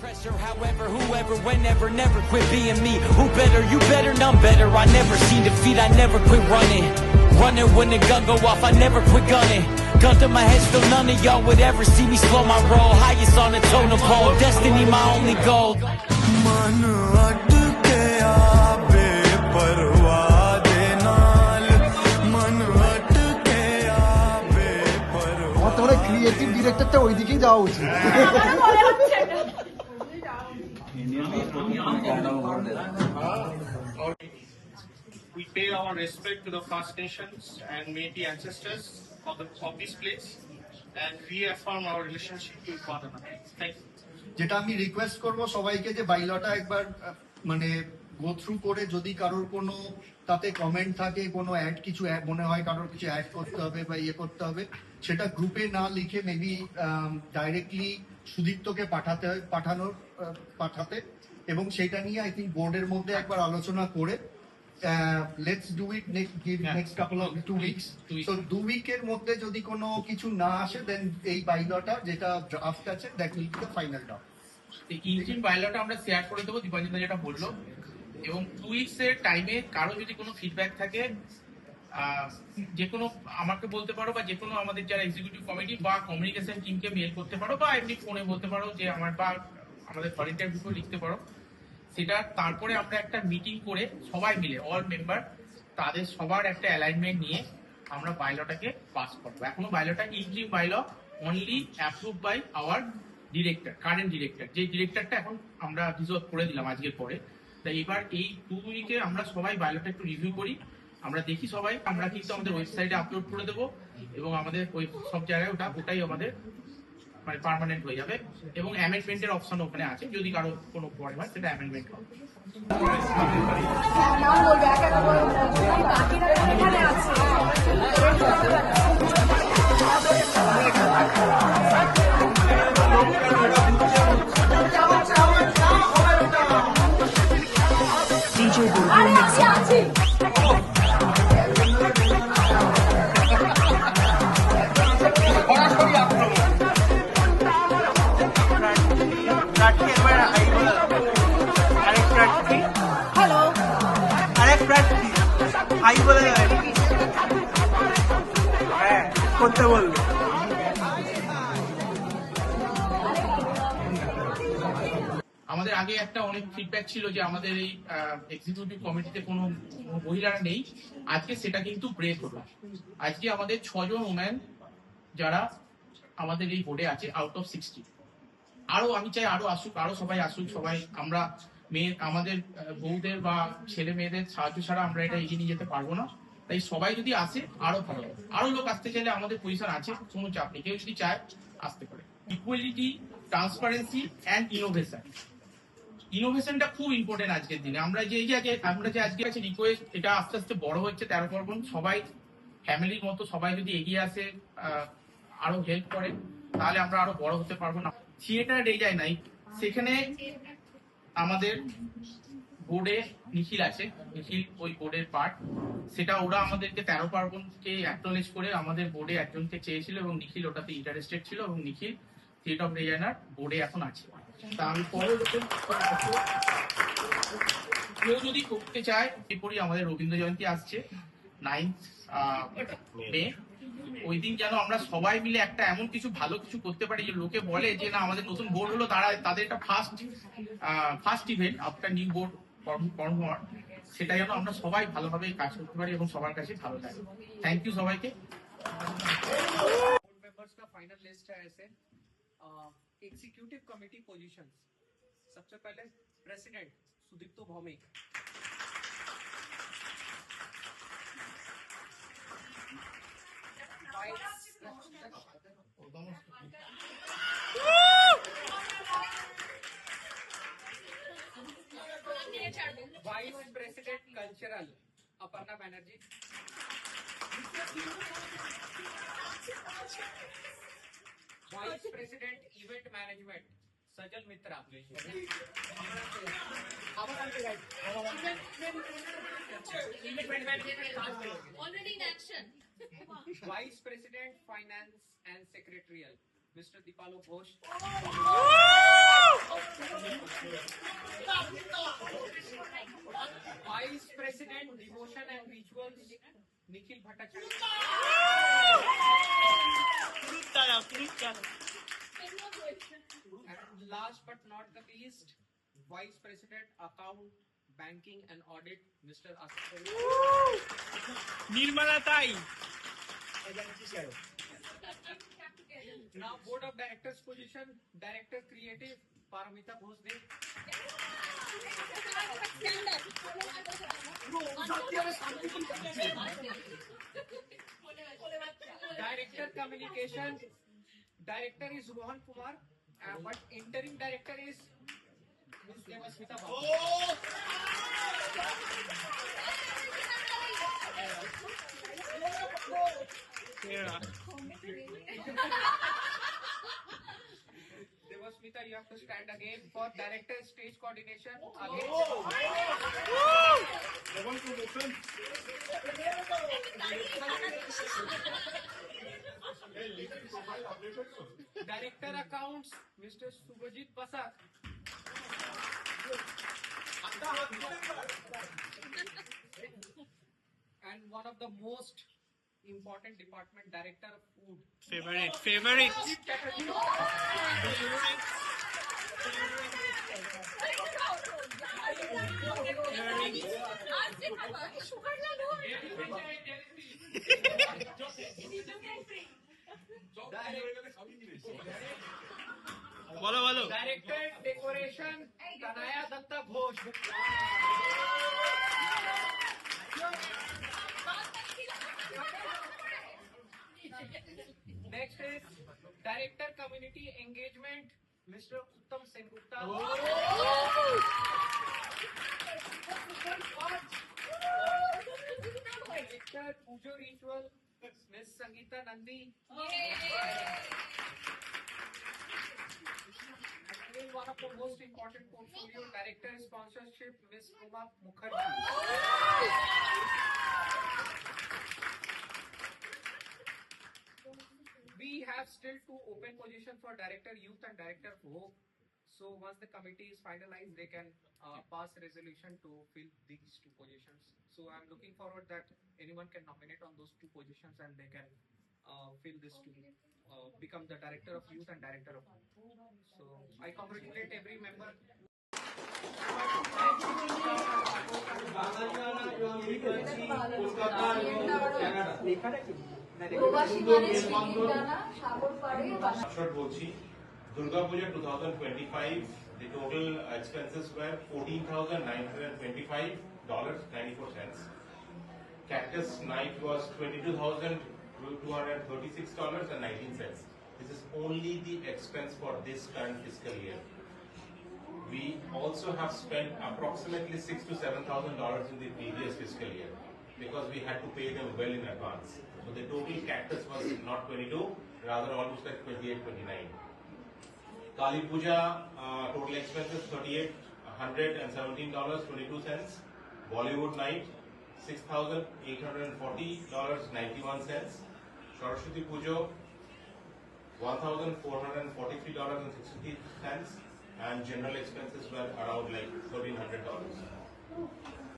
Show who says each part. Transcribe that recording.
Speaker 1: Pressure, however, whoever, whenever, never quit being me. Who better, you better, none better. I never seen defeat, I never quit running. Running when the gun go off, I never quit gunning. Gun to my head, still none of y'all would ever see me slow my roll. Highest on the totem pole, destiny my only goal.
Speaker 2: Creative ডিরেক্টরটা ওইদিকেই যাওয়া উচিত।
Speaker 3: We pay our respect to the First Nations and Métis ancestors of this place and reaffirm our relationship with Father. Thank you.
Speaker 4: যেটা আমি request করব সবাইকে যে বাইলটা একবার মানে গো থ্রু করে যদি কারোর কোনো তাতে কমেন্ট থাকে, কোনো অ্যাড কিছু মনে হয় কারোর কিছু অ্যাড করতে হবে বা ইয়ে করতে হবে, সেটা গ্রুপে না লিখে মেবি ডাইরেক্টলি সুদীপ্তকে পাঠাতে এবং সেটা নিয়ে আই থিঙ্ক বোর্ডের মধ্যে একবার আলোচনা করে let's do it next couple of 2 weeks. So 2 উইকের মধ্যে যদি কোনো কিছু না আসে দেন এই বাইলটা যেটা ড্রাফট আছে that will be the final draft.
Speaker 5: ইঞ্জিন বাইলটা আমরা শেয়ার করে দেবো দীপাঞ্জন যেটা বললো, এবং 2 উইকস এর টাইমে কারো যদি কোনো ফিডব্যাক থাকে যে কোনো আমাকে বলতে পারো বা যে কোনো আমাদের যারা এক্সিকিউটিভ কমিটি বা কমিউনিকেশন টিমকে মেল করতে পারো বা এমনি ফোনে বলতে পারো যে আমাদের ভলেন্টিয়ার গ্রুপে লিখতে পারো। সেটা তারপরে আমরা একটা মিটিং করে সবাই মিলে অল মেম্বার তাদের সবার একটা অ্যালাইনমেন্ট নিয়ে আমরা বাইলটাকে পাস করবো। এখনো বাইলটা interim bylaw only approve by our director, current director, যে ডিরেক্টরটা এখন আমরা রিজলভ করে দিলাম আজকের পরে। তাই এবার এই 2 উইকে আমরা সবাই বাইলটা একটু রিভিউ করি, আমরা দেখি সবাই, আমরা কিন্তু আমাদের ওয়েবসাইটে আপলোড করে দেবো এবং আমাদের ওই সব জায়গায় ওটাই আমাদের মানে পার্মানেন্ট হয়ে যাবে এবং অ্যামেন্ডমেন্টের অপশন ওখানে আছে, যদি কারো কোনো পড়ে হয় সেটা অ্যামেন্ডমেন্ট হবে।
Speaker 6: করতে বলবো।
Speaker 5: আমাদের আগে একটা অনেক ফিডব্যাক ছিল যে আমাদের এই এক্সিকিউটিভ কমিটিতে কোনো মহিলারা নেই, আজকে সেটা কিন্তু ব্রেক হলো। আজকে আমাদের 6 জন ওম্যান যারা আমাদের এই বোর্ডে আছে আউট অফ 60। আরো আমি চাই আরো আসুক, আরো সবাই আসুক, সবাই আমরা আমাদের বউদের বা ছেলে মেয়েদের সাহায্য ছাড়া আমরা এটা এগিয়ে নিয়ে যেতে পারবো না। তাই সবাই যদি আসে আরো ভালো হবে। আরো লোক আসতে চাইলে আমাদের পজিশন আছে, কোনো চাপ নেই, কেউ যদি চায় আসতে পারে। ইকুয়ালিটি, ট্রান্সপারেন্সি অ্যান্ড ইনোভেশন, ইনোভেশনটা খুব ইম্পর্টেন্ট আজকের দিনে। আমরা যে আজকে আছে রিকোয়েস্ট, এটা আস্তে আস্তে বড় হচ্ছে 13 পার্বণ, সবাই ফ্যামিলির মতো সবাই যদি এগিয়ে আসে আরো হেল্প করে তাহলে আমরা আরো বড় হতে পারবো না। থিয়েটার ডিজাইন নাই, সেখানে আমাদের বোর্ডে নিখিল আছে, নিখিল ওই বোর্ডের পার্ট, সেটা ওরা আমাদেরকে 13 পার্বণকে অ্যাকনোলেজ করে আমাদের বোর্ডে একজনকে চেয়েছিল এবং নিখিল ওটাতে ইন্টারেস্টেড ছিল এবং নিখিল থিয়েটার অফ ডিজাইনার বোর্ডে এখন আছে। তা আমি পরে কেউ যদি করতে চায়, এরপরই আমাদের রবীন্দ্র জয়ন্তী আসছে 9th মে, ওই দিন যেন আমরা সবাই মিলে একটা এমন কিছু ভালো কিছু করতে পারি যে লোকে বলে যে না আমাদের নতুন বোর্ড হলো, তাদের একটা first event after new board form হওয়ার, সেটা যেন আমরা সবাই ভালোভাবে কাজ করতে পারি এবং সবার কাছে ভালো লাগে। থ্যাংক ইউ সবাইকে।
Speaker 6: बोर्ड मेंबर्स का फाइनल लिस्ट है ऐसे। एग्जीक्यूटिव कमेटी पोजीशंस, सबसे पहले president Sudipto Bhowmik, vice president cultural Aparna Banerjee, vice president event management Sajal Mitra,
Speaker 7: already in action.
Speaker 6: Vice president finance and secretarial mister Dipalo Ghosh, Nikhil Bhattacharya. And last but not the least, Vice President Account, Banking and Audit, Mr. Asif.
Speaker 8: Nirmala Tai.
Speaker 6: Now Board of Directors position, Director Creative, Paramita Bhosde. Director Communication, Director is Rohan Kumar, but Interim Director is Ms. Devasmita Babu. Devasmita, you have to stand again for Director Stage Coordination. Director Accounts, Mr. Subhajit Pasak. And one of the most important department, Director of Food.
Speaker 8: Favorite. বলো
Speaker 6: Director Decoration, Kanaya Datta Ghosh. Next is Director Community Engagement, Mr. Uttam Sengupta. Director Pujo Ritual, Ms. Sangeeta Nandi. And one of the most important portfolio, Director Sponsorship, Ms. Uma Mukherjee. We have still two open positions for Director Youth and Director of Hope. So once the committee is finalized, they can pass a resolution to fill these two positions. So I'm looking forward that anyone can nominate on those two positions and they can fill this to become the Director of Youth and Director of Hope. So I congratulate every member.
Speaker 9: Short বলছি Durga Puja 2025 the total expenses were $14,925.94. Cactus night was $22,236.19. This is only the expense for this current fiscal year. We also have spent approximately $6,000 to $7,000 in the previous fiscal year because we had to pay them well in advance. So the total cactus was not 22, rather almost like 28, 29. Kali Puja total expenses $3,817.22. Bollywood night $6,840.91. Saraswati Puja $1,443.60, and general expenses were around like $1,300.